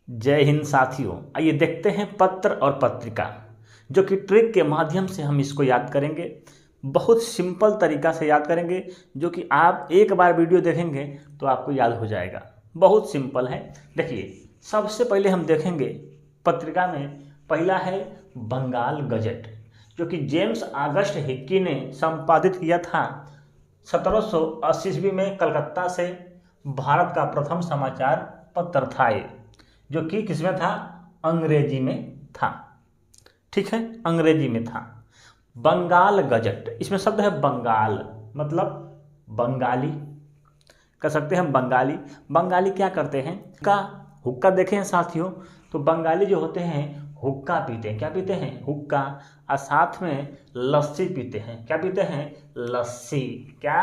जय हिंद साथियों, आइए देखते हैं पत्र और पत्रिका, जो कि ट्रिक के माध्यम से हम इसको याद करेंगे। बहुत सिंपल तरीका से याद करेंगे, जो कि आप एक बार वीडियो देखेंगे तो आपको याद हो जाएगा। बहुत सिंपल है। देखिए, सबसे पहले हम देखेंगे पत्रिका में पहला है बंगाल गजट, जो कि जेम्स ऑगस्ट हिक्की ने संपादित किया था 1780 ईस्वी में। कलकत्ता से भारत का प्रथम समाचार पत्र था ये, जो कि किसमें था? अंग्रेजी में था। ठीक है, अंग्रेजी में था। बंगाल गजट, इसमें शब्द है बंगाल, मतलब बंगाली कह सकते हैं। बंगाली बंगाली क्या करते हैं? हुक्का देखे हैं साथियों, तो बंगाली जो होते हैं हुक्का पीते हैं। क्या पीते हैं? हुक्का। और साथ में लस्सी पीते हैं। क्या पीते हैं? लस्सी। क्या?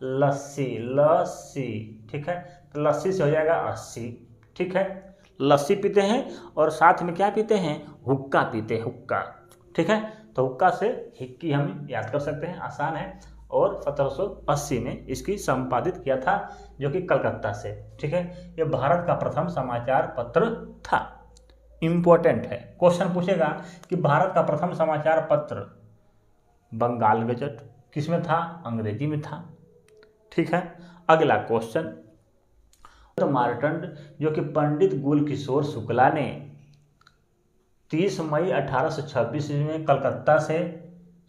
लस्सी। लस्सी। ठीक है, तो लस्सी से हो जाएगा 80। ठीक है, लस्सी पीते हैं और साथ में क्या पीते हैं? हुक्का पीते हैं। हुक्का। ठीक है, तो हुक्का से हिक्की हम याद कर सकते हैं, आसान है। और 1780 में इसकी संपादित किया था, जो कि कलकत्ता से। ठीक है, ये भारत का प्रथम समाचार पत्र था। इम्पोर्टेंट है, क्वेश्चन पूछेगा कि भारत का प्रथम समाचार पत्र बंगाल गजट किसमें था? अंग्रेजी में था। ठीक है, अगला क्वेश्चन, मार्तंड, जो कि पंडित गुलकिशोर शुक्ला ने 30 मई 1826 में कलकत्ता से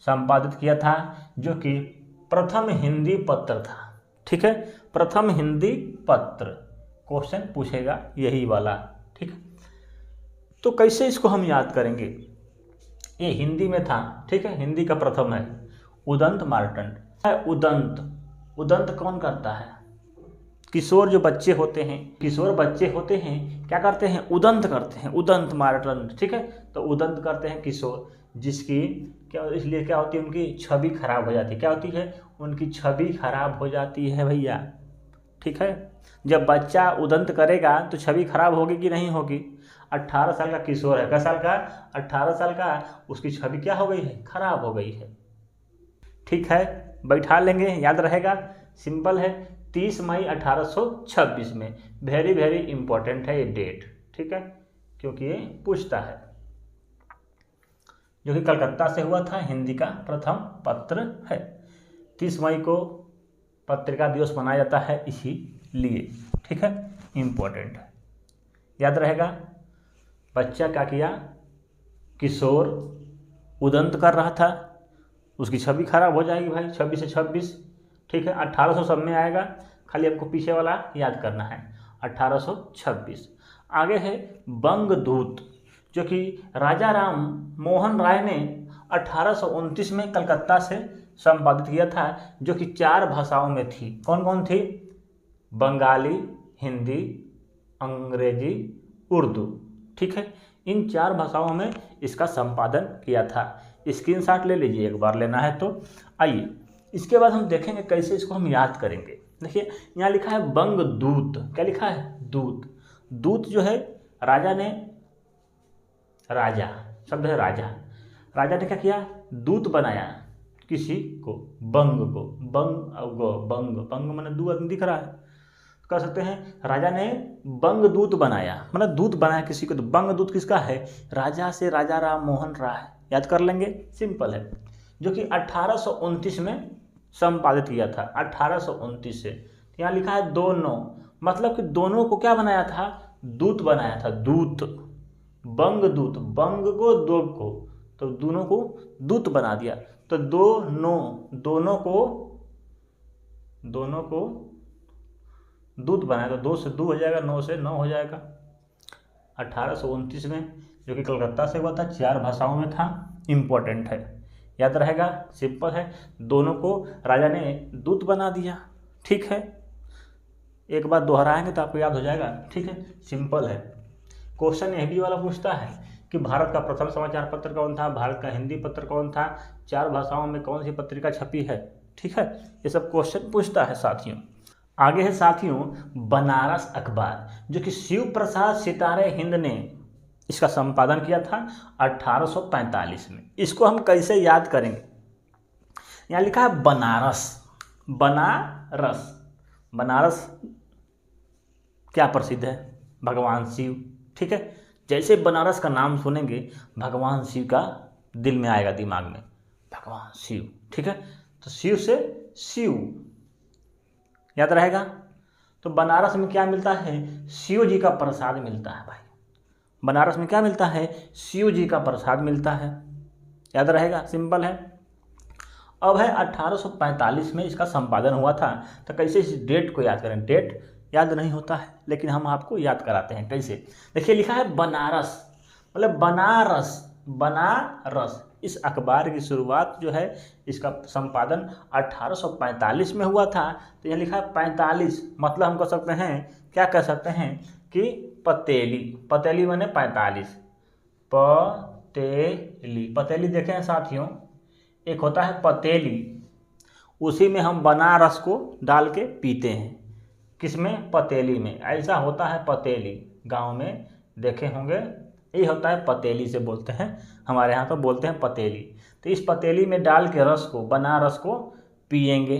संपादित किया था, जो कि प्रथम हिंदी पत्र था। ठीक है, प्रथम हिंदी पत्र। क्वेश्चन पूछेगा यही वाला। ठीक है, तो कैसे इसको हम याद करेंगे? ये हिंदी में था। ठीक है, हिंदी का प्रथम है उदंत मार्तंड। उदंत, उदंत कौन करता है? किशोर जो बच्चे होते हैं, किशोर बच्चे होते हैं, क्या करते हैं? उदंत करते हैं। उदंत मार्तंड। ठीक है, तो उदंत करते हैं किशोर, जिसकी क्या, इसलिए क्या होती है? उनकी छवि खराब हो जाती है। क्या होती है? उनकी छवि खराब हो जाती है भैया। ठीक है, जब बच्चा उदंत करेगा तो छवि खराब होगी कि नहीं होगी? 18 साल का किशोर है, किस साल का? 18 साल का। उसकी छवि क्या हो गई है? खराब हो गई है। ठीक है, बैठा लेंगे, याद रहेगा, सिंपल है। 30 मई 1826 में। वेरी वेरी इंपॉर्टेंट है ये डेट। ठीक है, क्योंकि ये पूछता है, जो कि कलकत्ता से हुआ था, हिंदी का प्रथम पत्र है। 30 मई को पत्रिका दिवस मनाया जाता है इसीलिए। ठीक है, इंपॉर्टेंट है, याद रहेगा। बच्चा क्या किया? किशोर उदंत कर रहा था, उसकी छवि खराब हो जाएगी भाई। 26 से 26। ठीक है, 1800 सब में आएगा, खाली आपको पीछे वाला याद करना है, 1826। आगे है बंगदूत, जो कि राजा राम मोहन राय ने 1829 में कलकत्ता से संपादित किया था, जो कि 4 भाषाओं में थी। कौन कौन थी? बंगाली, हिंदी, अंग्रेजी, उर्दू। ठीक है, इन 4 भाषाओं में इसका संपादन किया था। स्क्रीनशॉट ले लीजिए, एक बार लेना है तो। आइए, इसके बाद हम देखेंगे कैसे इसको हम याद करेंगे। देखिए, यहाँ लिखा है बंगदूत। क्या लिखा है? दूत। दूत जो है, राजा ने, राजा शब्द है राजा, राजा ने क्या किया? दूत बनाया किसी को, बंग को। बंग, बंग मैंने दो आदमी दिख रहा है, कह सकते हैं राजा ने बंग दूत बनाया, मतलब दूत बनाया किसी को। तो बंग दूत किसका है? राजा से राजा राम मोहन राय, याद कर लेंगे, सिंपल है। जो कि 1829 में संपादित किया था, 1829 से। यहाँ लिखा है दोनों, मतलब कि दोनों को क्या बनाया था? दूत बनाया था, दूत। बंग दूत, बंग को, दो को, तो दोनों को दूत बना दिया। तो दोनों को दूत बनाया, तो 2 से 2 हो जाएगा, 9 से 9 हो जाएगा। 1829 में, जो कि कलकत्ता से हुआ था, 4 भाषाओं में था। इम्पोर्टेंट है, याद रहेगा, सिंपल है। दोनों को राजा ने दूत बना दिया। ठीक है, एक बार दोहराएंगे तो आपको याद हो जाएगा। ठीक है, सिंपल है। क्वेश्चन यह भी वाला पूछता है कि भारत का प्रथम समाचार पत्र कौन था? भारत का हिंदी पत्र कौन था? 4 भाषाओं में कौन सी पत्रिका छपी है? ठीक है, ये सब क्वेश्चन पूछता है साथियों। आगे है साथियों बनारस अखबार, जो कि शिव प्रसाद सितारे हिंद ने इसका संपादन किया था 1845 में। इसको हम कैसे याद करेंगे? यहाँ लिखा है बनारस। बनारस, बनारस क्या प्रसिद्ध है? भगवान शिव। ठीक है। जैसे बनारस का नाम सुनेंगे भगवान शिव का दिल में आएगा, दिमाग में, भगवान शिव, ठीक है। तो शिव से शिव याद रहेगा। तो बनारस में क्या मिलता है? शिव जी का प्रसाद मिलता है भाई। बनारस में क्या मिलता है? शिव जी का प्रसाद मिलता है, याद रहेगा, सिंपल है। अब है 1845 में इसका संपादन हुआ था। तो कैसे इस डेट को याद करें? डेट याद नहीं होता है, लेकिन हम आपको याद कराते हैं कैसे। देखिए लिखा है बनारस, मतलब बनारस, बनारस। इस अखबार की शुरुआत जो है, इसका संपादन 1845 में हुआ था। तो यहाँ लिखा है 45, मतलब हम कह सकते हैं, क्या कह सकते हैं कि पतेली, पतेली माने 45, पतेली, पतेली देखे हैं साथियों, एक होता है पतेली, उसी में हम बनारस को डाल के पीते हैं। किसमें? पतेली में। ऐसा होता है पतेली, गांव में देखे होंगे, यही होता है पतेली से बोलते हैं, हमारे यहाँ तो बोलते हैं पतेली। तो इस पतेली में डाल के रस को, बनारस को पिएंगे,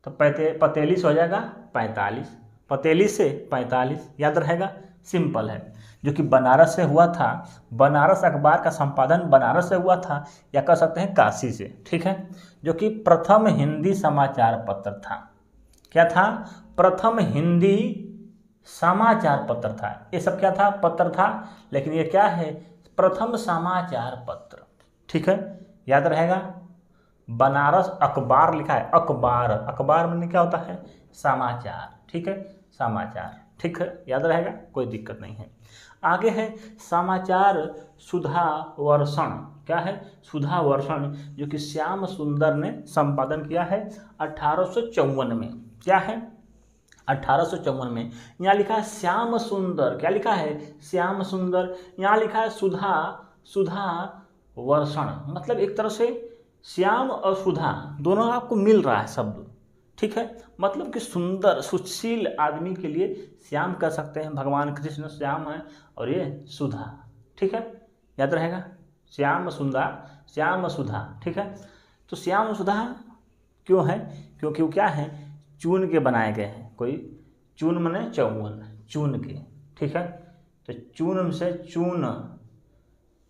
तो पतेली से हो जाएगा 45, पतेली से 45, याद रहेगा, सिंपल है। जो कि बनारस से हुआ था, बनारस अखबार का संपादन बनारस से हुआ था, या कह सकते हैं काशी से, ठीक है। जो कि प्रथम हिंदी समाचार पत्र था। क्या था? प्रथम हिंदी समाचार पत्र था। ये सब क्या था? पत्र था, लेकिन ये क्या है? प्रथम समाचार पत्र, ठीक है, याद रहेगा। बनारस अखबार लिखा है, अखबार, अखबार में क्या होता है? समाचार, ठीक है, समाचार, ठीक है, याद रहेगा, कोई दिक्कत नहीं है। आगे है समाचार सुधा वर्षण। क्या है? सुधा वर्षण, जो कि श्याम सुंदर ने संपादन किया है 1854 में। क्या है? 1854 में। यहाँ लिखा है श्याम सुंदर, क्या लिखा है? श्याम सुंदर। यहाँ लिखा है सुधा, सुधा वर्षण, मतलब एक तरह से श्याम और सुधा दोनों आपको मिल रहा है शब्द, ठीक है। मतलब कि सुंदर, सुशील आदमी के लिए श्याम कह सकते हैं, भगवान कृष्ण श्याम है, और ये सुधा, ठीक है, याद रहेगा, श्याम सुंदर, श्याम सुधा, ठीक है। तो श्याम सुधा क्यों है? क्योंकि वो क्या है? चून के बनाए गए हैं। कोई चून माने चौवन, चून के, ठीक है। तो चून से चून,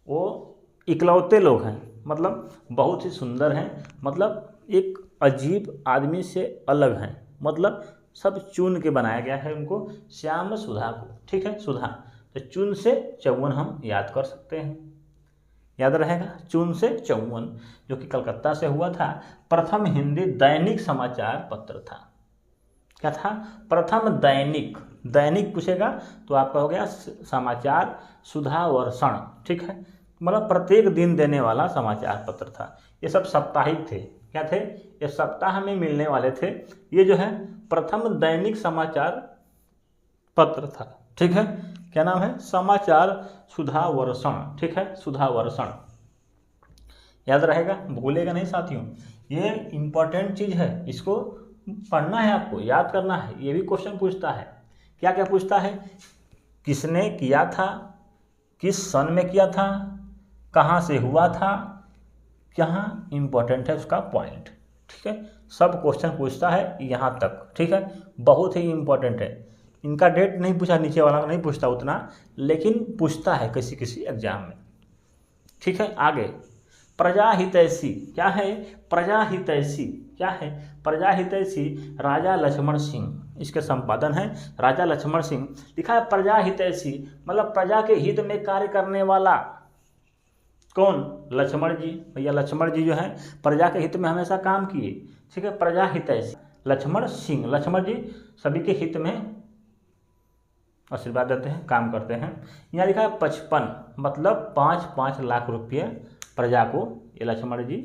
वो इकलौते लोग हैं, मतलब बहुत ही सुंदर हैं, मतलब एक अजीब आदमी से अलग हैं, मतलब सब चून के बनाया गया है उनको, श्याम सुधा को, ठीक है, सुधा। तो चून से चौवन हम याद कर सकते हैं, याद रहेगा, चून से चौवन, जो कि कलकत्ता से हुआ था। प्रथम हिंदी दैनिक समाचार पत्र था। क्या था? प्रथम दैनिक, दैनिक पूछेगा तो आपका हो गया समाचार सुधा वर्षण, ठीक है, मतलब प्रत्येक दिन देने वाला समाचार पत्र था। ये सब साप्ताहिक थे। क्या थे? ये सप्ताह में मिलने वाले थे। ये जो है प्रथम दैनिक समाचार पत्र था, ठीक है। क्या नाम है? समाचार सुधा वर्षण, ठीक है, सुधा वर्षण, याद रहेगा, भूलेगा नहीं साथियों। ये इंपॉर्टेंट चीज़ है, इसको पढ़ना है, आपको याद करना है। ये भी क्वेश्चन पूछता है, क्या क्या पूछता है? किसने किया था, किस सन में किया था, कहाँ से हुआ था, कहाँ इंपॉर्टेंट है उसका पॉइंट, ठीक है, सब क्वेश्चन पूछता है यहाँ तक, ठीक है, बहुत ही इंपॉर्टेंट है। इनका डेट नहीं पूछा, नीचे वाला नहीं पूछता उतना, लेकिन पूछता है किसी किसी एग्जाम में, ठीक है। आगे प्रजाहितैषी, क्या है? प्रजाहितैषी, क्या है? प्रजाहितैषी राजा लक्ष्मण सिंह, इसके संपादन है राजा लक्ष्मण सिंह। लिखा है प्रजाहितैषी, मतलब प्रजा के हित में कार्य करने वाला। कौन? लक्ष्मण जी। भैया लक्ष्मण जी जो है प्रजा के हित में हमेशा काम किए, ठीक है, प्रजाहितैषी लक्ष्मण सिंह। लक्ष्मण जी सभी के हित में आशीर्वाद देते हैं, काम करते हैं। यहाँ लिखा है 55, मतलब 5-5 लाख रुपये प्रजा को, ये लक्ष्मण जी,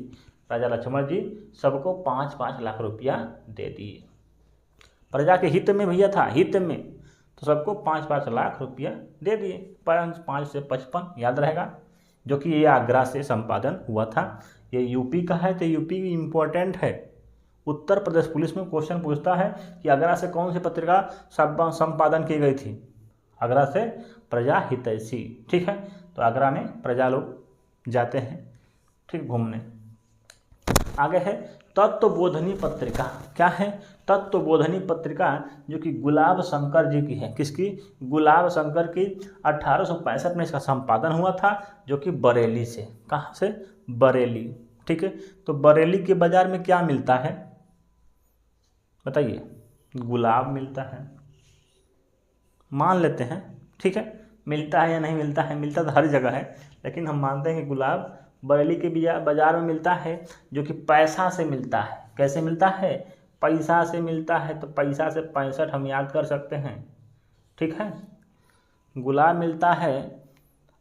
राजा लक्ष्मण जी सबको 5-5 लाख रुपया दे दिए। प्रजा के हित में भैया था, हित में, तो सबको 5-5 लाख रुपया दे दिए। 5 से 55 याद रहेगा। जो कि ये आगरा से संपादन हुआ था। ये यूपी का है, तो यूपी इम्पोर्टेंट है। उत्तर प्रदेश पुलिस में क्वेश्चन पूछता है कि आगरा से कौन सी पत्रिका संपादन की गई थी? आगरा से प्रजाहितैषी, ठीक है। तो आगरा में प्रजा लोग जाते हैं, ठीक, घूमने। आगे है तत्वबोधिनी पत्रिका। क्या है? तत्वबोधनी पत्रिका जो कि गुलाब शंकर जी की है। किसकी? गुलाब शंकर की। 1865 में इसका संपादन हुआ था, जो कि बरेली से। कहाँ से? बरेली। ठीक है, तो बरेली के बाजार में क्या मिलता है बताइए? गुलाब मिलता है, मान लेते हैं। ठीक है, मिलता है या नहीं मिलता है? मिलता तो हर जगह है, लेकिन हम मानते हैं कि गुलाब बरेली के बाजार में मिलता है, जो कि पैसा से मिलता है। कैसे मिलता है? पैसा से मिलता है। तो पैसा से 65 हम याद कर सकते हैं। ठीक है, गुलाब मिलता है,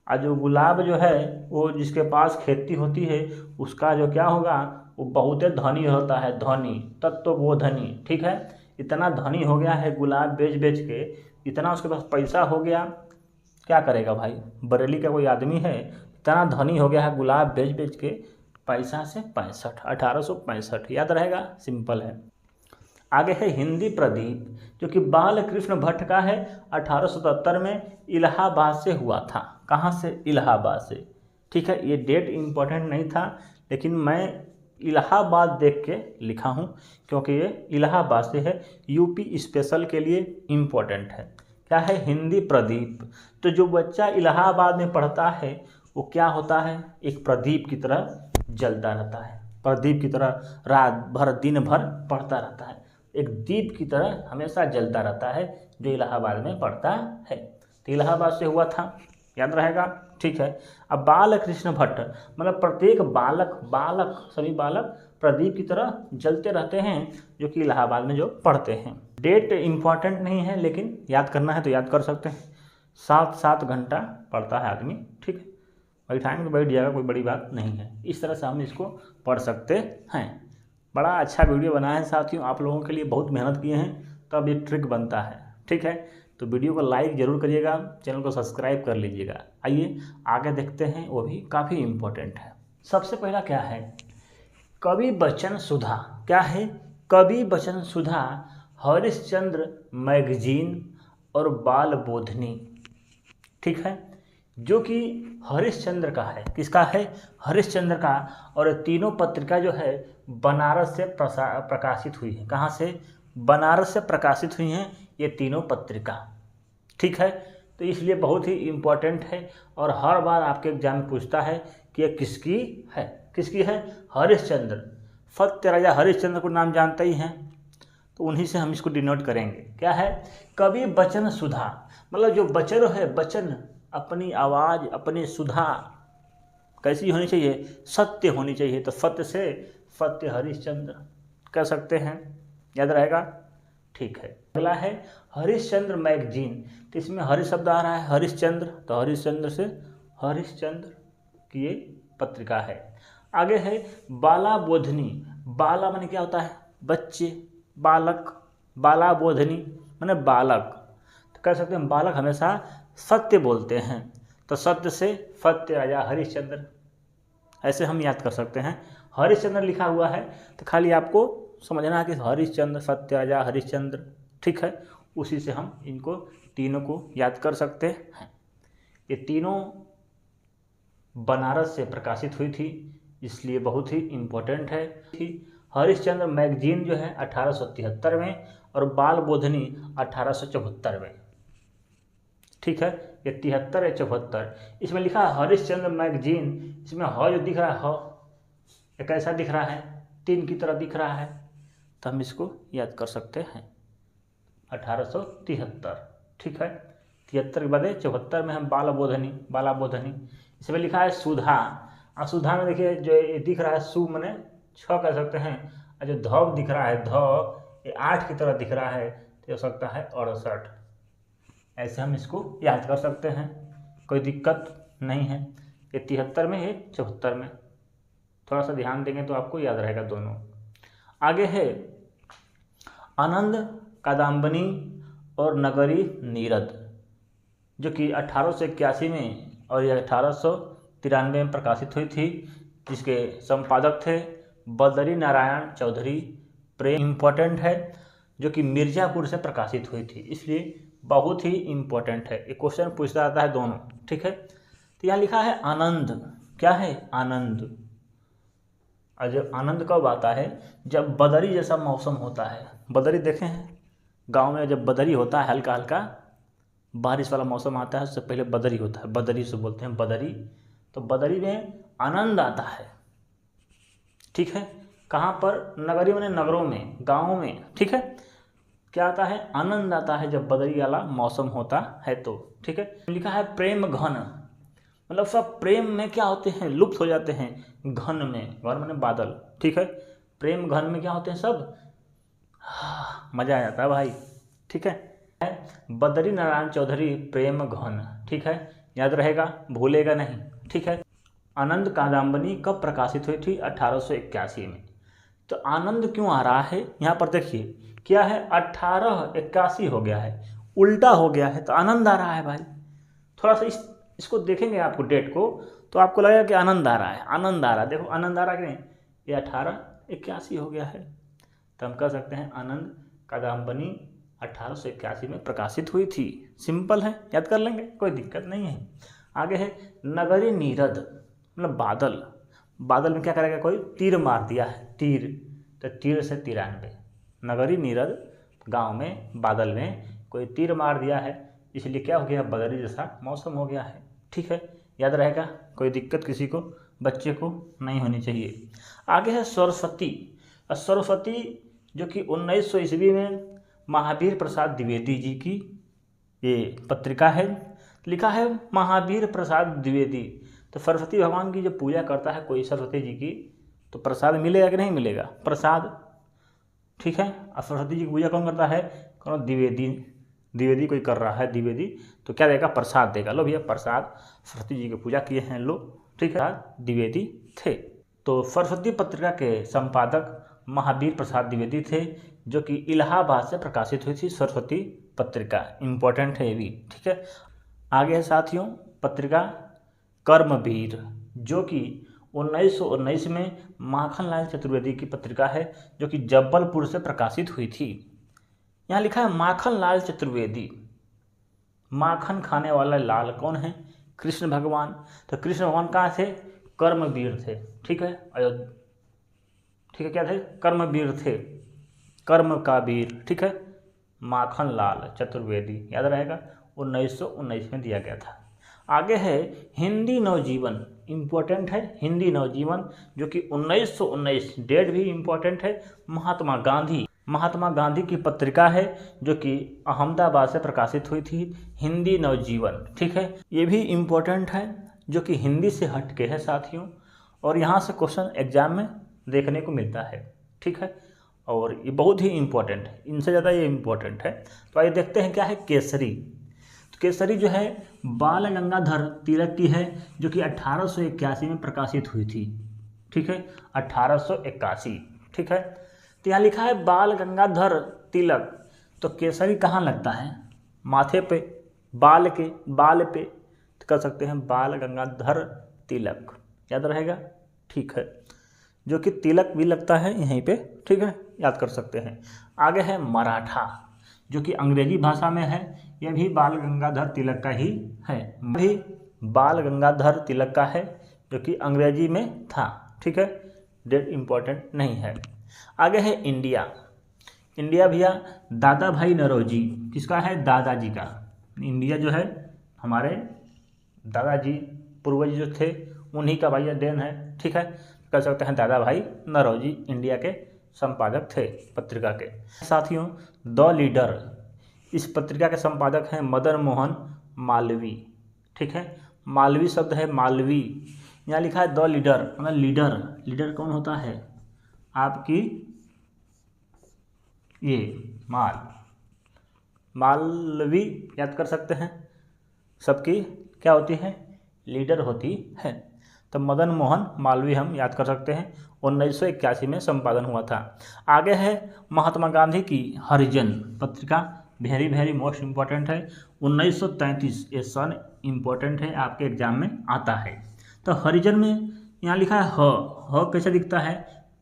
और जो गुलाब जो है वो जिसके पास खेती होती है उसका जो क्या होगा, वो बहुत धनी होता है, धनी, तत्वबोधनी। ठीक है, इतना धनी हो गया है गुलाब बेच बेच के, इतना उसके पास पैसा हो गया, क्या करेगा भाई? बरेली का कोई आदमी है, इतना धनी हो गया है गुलाब बेच बेच के, पैसा से 65, 1865 याद रहेगा, सिंपल है। आगे है हिंदी प्रदीप, जो कि बालकृष्ण भट्ट का है। 1877 में इलाहाबाद से हुआ था। कहाँ से? इलाहाबाद से। ठीक है, ये डेट इम्पोर्टेंट नहीं था, लेकिन मैं इलाहाबाद देख के लिखा हूँ, क्योंकि ये इलाहाबाद से है, यूपी स्पेशल के लिए इम्पोर्टेंट है। क्या है? हिंदी प्रदीप। तो जो बच्चा इलाहाबाद में पढ़ता है वो क्या होता है? एक प्रदीप की तरह जलता रहता है, प्रदीप की तरह रात भर दिन भर पढ़ता रहता है, एक दीप की तरह हमेशा जलता रहता है जो इलाहाबाद में पढ़ता है। तो इलाहाबाद से हुआ था, याद रहेगा। ठीक है, अब बालकृष्ण भट्ट, मतलब प्रत्येक बालक सभी बालक प्रदीप की तरह जलते रहते हैं, जो कि इलाहाबाद में जो पढ़ते हैं। डेट इम्पॉर्टेंट नहीं है, लेकिन याद करना है तो याद कर सकते हैं। 7 घंटा पढ़ता है आदमी। ठीक है, बैठाएंगे तो बैठ जाएगा, कोई बड़ी बात नहीं है। इस तरह से हम इसको पढ़ सकते हैं। बड़ा अच्छा वीडियो बनाया है साथियों, आप लोगों के लिए बहुत मेहनत किए हैं तब ये ट्रिक बनता है। ठीक है, तो वीडियो को लाइक ज़रूर करिएगा, चैनल को सब्सक्राइब कर लीजिएगा। आइए आगे देखते हैं, वो भी काफ़ी इम्पोर्टेंट है। सबसे पहला क्या है? कवि बचन सुधा। क्या है? कवि बचन सुधा, हरिश्चंद्र मैगजीन और बाल बोधनी। ठीक है, जो कि हरिश्चंद्र का है। किसका है? हरिश्चंद्र का। और तीनों पत्रिका जो है बनारस से प्रकाशित हुई है। कहाँ से? बनारस से प्रकाशित हुई हैं ये तीनों पत्रिका। ठीक है, तो इसलिए बहुत ही इम्पोर्टेंट है, और हर बार आपके एग्जाम में पूछता है कि ये किसकी है। किसकी है? हरिश्चंद्र। फत्य राजा हरिश्चंद्र को नाम जानते ही हैं, तो उन्हीं से हम इसको डिनोट करेंगे। क्या है? कवि बचन सुधा, मतलब जो बचन है, बचन अपनी आवाज़, अपनी सुधा कैसी होनी चाहिए? सत्य होनी चाहिए। तो सत्य से फत्य हरिश्चंद्र कह सकते हैं, याद रहेगा। ठीक है, अगला है हरिश्चंद्र मैगजीन। तो इसमें हरि शब्द आ रहा है, हरिश्चंद्र, तो हरिश्चंद्र से हरिश्चंद्र की ये पत्रिका है। आगे है बाला बोधनी। बाला माने क्या होता है? बच्चे, बालक। बाला बोधनी माने बालक, तो कह सकते हैं बालक हमेशा सत्य बोलते हैं। तो सत्य से फत्य राजा हरिश्चंद्र, ऐसे हम याद कर सकते हैं। हरिश्चंद्र लिखा हुआ है तो खाली आपको समझना है कि हरिश्चंद्र, सत्य राजा हरिश्चंद्र। ठीक है, उसी से हम इनको तीनों को याद कर सकते हैं। ये तीनों बनारस से प्रकाशित हुई थी, इसलिए बहुत ही इम्पोर्टेंट है। हरिश्चंद्र मैगजीन जो है 1873 में, और बाल बोधनी 1874 में। ठीक है, ये 73 या 74। इसमें लिखा है हरिश्चंद्र मैगजीन, इसमें ह जो दिख रहा है, ह ये कैसा दिख रहा है? 3 की तरह दिख रहा है, तो हम इसको याद कर सकते हैं 1873। ठीक है, 73 के बाद 74 में हम बाला बोधनी। इसमें लिखा है सुधा, और सुधा में देखिए जो ये दिख रहा है सु मने 6 कह सकते हैं, और जो ध दिख रहा है, ध ये 8 की तरह दिख रहा है, तो हो सकता है 68। ऐसे हम इसको याद कर सकते हैं, कोई दिक्कत नहीं है। ये 73 में, ये 74 में, थोड़ा सा ध्यान देंगे तो आपको याद रहेगा दोनों। आगे है आनंद कादम्बनी और नगरी नीरद, जो कि 1881 में और ये 1893 में प्रकाशित हुई थी, जिसके संपादक थे बदरी नारायण चौधरी। प्रेम इम्पोर्टेंट है, जो कि मिर्ज़ापुर से प्रकाशित हुई थी, इसलिए बहुत ही इम्पोर्टेंट है। एक क्वेश्चन पूछता रहता है दोनों। ठीक है, तो यहाँ लिखा है आनंद। क्या है? आनंद। और जब आनंद कब आता है? जब बदरी जैसा मौसम होता है, बदरी देखे हैं? गांव में जब बदरी होता है, हल्का हल्का बारिश वाला मौसम आता है, उससे पहले बदरी होता है, बदरी से बोलते हैं बदरी। तो बदरी में आनंद आता है, ठीक है। कहाँ पर? नगरी में, नगरों में, गाँव में, ठीक है। क्या आता है? आनंद आता है जब बदरी वाला मौसम होता है तो, ठीक है। लिखा है प्रेम घन, मतलब सब प्रेम में क्या होते हैं? लुप्त हो जाते हैं। घन में, घन माने बादल, ठीक है। प्रेम घन में क्या होते हैं? सब मजा आ जाता है भाई, ठीक है। बद्री नारायण चौधरी प्रेम घन, ठीक है, याद रहेगा, भूलेगा नहीं, ठीक है। आनंद कादम्बनी कब प्रकाशित हुई थी? 1881 में। तो आनंद क्यों आ रहा है यहाँ पर? देखिए क्या है, 1881 हो गया है, उल्टा हो गया है, तो आनंद आ रहा है भाई। थोड़ा सा इसको देखेंगे आपको डेट को, तो आपको लगेगा कि आनंद आ रहा है, आनंद आ रहा है। देखो आनंद आ रहा है कि नहीं? ये 1881 हो गया है, तो हम कह सकते हैं आनंद कादम्बनी 1881 में प्रकाशित हुई थी। सिंपल है, याद कर लेंगे, कोई दिक्कत नहीं है। आगे है नगरी नीरद, मतलब बादल। बादल में क्या करेगा? कोई तीर मार दिया है, तीर, तो तीर से 93। नगरी नीरद, गांव में, बादल में कोई तीर मार दिया है, इसलिए क्या हो गया? बदरी जैसा मौसम हो गया है, ठीक है। याद रहेगा, कोई दिक्कत किसी को, बच्चे को नहीं होनी चाहिए। आगे है सरस्वती। सरस्वती जो कि 1900 ईस्वी में महावीर प्रसाद द्विवेदी जी की ये पत्रिका है। लिखा है महावीर प्रसाद द्विवेदी। तो सरस्वती भगवान की जो पूजा करता है कोई, सरस्वती जी की, तो प्रसाद मिलेगा कि नहीं मिलेगा? प्रसाद, ठीक है। और सरस्वती जी की पूजा कौन करता है? कौन? द्विवेदी। द्विवेदी कोई कर रहा है, द्विवेदी, तो क्या देगा? प्रसाद देगा। लो भैया प्रसाद, सरस्वती जी की पूजा किए हैं लो, ठीक है। द्विवेदी थे। तो सरस्वती पत्रिका के संपादक महावीर प्रसाद द्विवेदी थे, जो कि इलाहाबाद से प्रकाशित हुई थी सरस्वती पत्रिका। इम्पोर्टेंट है ये भी, ठीक है। आगे है साथियों पत्रिका कर्मवीर, जो कि 1919 में माखनलाल चतुर्वेदी की पत्रिका है, जो कि जबलपुर से प्रकाशित हुई थी। यहाँ लिखा है माखनलाल चतुर्वेदी। माखन खाने वाला लाल कौन है? कृष्ण भगवान। तो कृष्ण भगवान कहाँ थे? कर्मवीर थे, ठीक है। ठीक है, क्या थे? कर्मवीर थे, कर्म का वीर, ठीक है। माखनलाल चतुर्वेदी, याद रहेगा, 1919 में दिया गया था। आगे है हिंदी नवजीवन, इम्पोर्टेंट है हिंदी नवजीवन, जो कि 1919, डेट भी इम्पोर्टेंट है। महात्मा गांधी की पत्रिका है, जो कि अहमदाबाद से प्रकाशित हुई थी। हिंदी नवजीवन, ठीक है, ये भी इम्पोर्टेंट है, जो कि हिंदी से हट के है साथियों, और यहाँ से क्वेश्चन एग्जाम में देखने को मिलता है, ठीक है। और ये बहुत ही इम्पोर्टेंट है, इनसे ज़्यादा ये इम्पोर्टेंट है। तो आइए देखते हैं क्या है केसरी। तो केसरी जो है बाल गंगाधर तिलक की है, जो कि 1881 में प्रकाशित हुई थी, ठीक है। 1881, ठीक है। तो यहाँ लिखा है बाल गंगाधर तिलक। तो केसरी कहाँ लगता है? माथे पे, बाल पे, तो कर सकते हैं बाल गंगाधर तिलक, याद रहेगा, ठीक है। जो कि तिलक भी लगता है यहीं पे, ठीक है, याद कर सकते हैं। आगे है मराठा, जो कि अंग्रेजी भाषा में है, यह भी बाल गंगाधर तिलक का ही है, भी बाल गंगाधर तिलक का है, जो कि अंग्रेजी में था, ठीक है, डेट इम्पोर्टेंट नहीं है। आगे है इंडिया। इंडिया भैया दादा भाई नौरोजी, किसका है? दादाजी का। इंडिया जो है हमारे दादाजी पूर्वज जो थे उन्हीं का भैया देन है, ठीक है। कह सकते हैं दादा भाई नौरोजी इंडिया के संपादक थे पत्रिका के। साथियों द लीडर, इस पत्रिका के संपादक हैं मदन मोहन मालवीय, ठीक है। मालवीय शब्द है मालवीय, यहाँ लिखा है द लीडर, मतलब लीडर। लीडर कौन होता है? आपकी ये मालवीय, याद कर सकते हैं, सबकी क्या होती है? लीडर होती है। तो मदन मोहन मालवीय हम याद कर सकते हैं, 1981 में संपादन हुआ था। आगे है महात्मा गांधी की हरिजन पत्रिका, वेरी वेरी मोस्ट इम्पॉर्टेंट है, 1933, ये सन इम्पोर्टेंट है, आपके एग्जाम में आता है। तो हरिजन में यहाँ लिखा है ह कैसे दिखता है?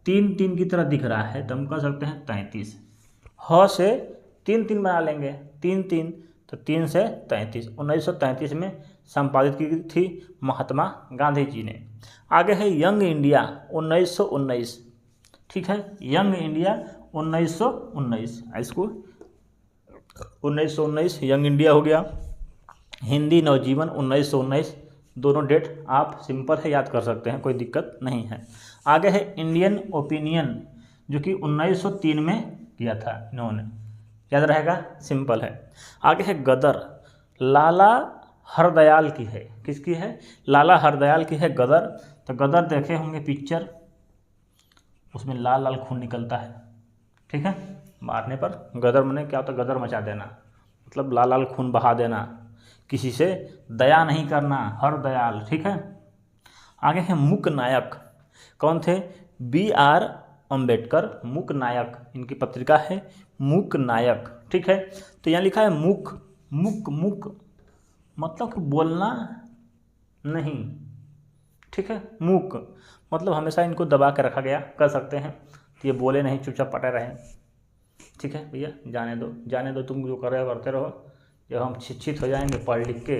3 की तरह दिख रहा है, तो हम कह सकते हैं 33। ह से 3 बना लेंगे, 3 तो 3 से 33, 1933 में संपादित की थी महात्मा गांधी जी ने। आगे है यंग इंडिया 1919, ठीक है। यंग इंडिया 1919, इसको 1919 यंग इंडिया हो गया। हिंदी नवजीवन 1919, दोनों डेट आप सिंपल है याद कर सकते हैं, कोई दिक्कत नहीं है। आगे है इंडियन ओपिनियन, जो कि 1903 में किया था इन्होंने, याद रहेगा, सिंपल है। आगे है गदर, लाला हरदयाल की है, किसकी है, लाला हरदयाल की है गदर। तो गदर देखे होंगे पिक्चर, उसमें लाल लाल खून निकलता है, ठीक है, मारने पर। गदर माने क्या होता है, गदर मचा देना, मतलब लाल लाल खून बहा देना, किसी से दया नहीं करना, हरदयाल, ठीक है। आगे है मूक नायक, कौन थे, BR अम्बेडकर, मूक नायक, इनकी पत्रिका है मूक नायक, ठीक है। तो यहाँ लिखा है मूक, मूक मूक मतलब कि बोलना नहीं, ठीक है। मूक मतलब हमेशा इनको दबा के रखा गया, कर सकते हैं, तो ये बोले नहीं, चुपचाप पटे रहें, ठीक है भैया, जाने दो जाने दो, तुम जो कर रहे हो करते रहो, जब हम शिक्षित हो जाएंगे पढ़ लिख के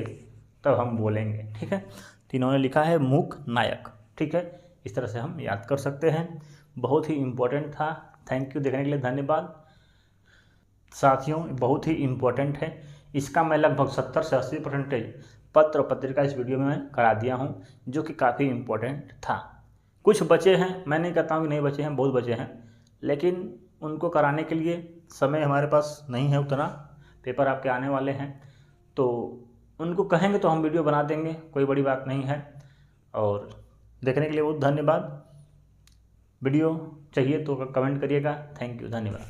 तब हम बोलेंगे, ठीक है। तो इन्होंने लिखा है मूक नायक, ठीक है। इस तरह से हम याद कर सकते हैं, बहुत ही इम्पोर्टेंट था। थैंक यू, देखने के लिए धन्यवाद साथियों, बहुत ही इम्पोर्टेंट है। इसका मैं लगभग 70 से 80% पत्र और पत्रिका इस वीडियो में मैं करा दिया हूँ, जो कि काफ़ी इम्पोर्टेंट था। कुछ बचे हैं, मैं नहीं कहता हूँ कि नहीं बचे हैं, बहुत बचे हैं, लेकिन उनको कराने के लिए समय हमारे पास नहीं है उतना, पेपर आपके आने वाले हैं, तो उनको कहेंगे तो हम वीडियो बना देंगे, कोई बड़ी बात नहीं है। और देखने के लिए बहुत धन्यवाद। वीडियो चाहिए तो कमेंट करिएगा। थैंक यू, धन्यवाद।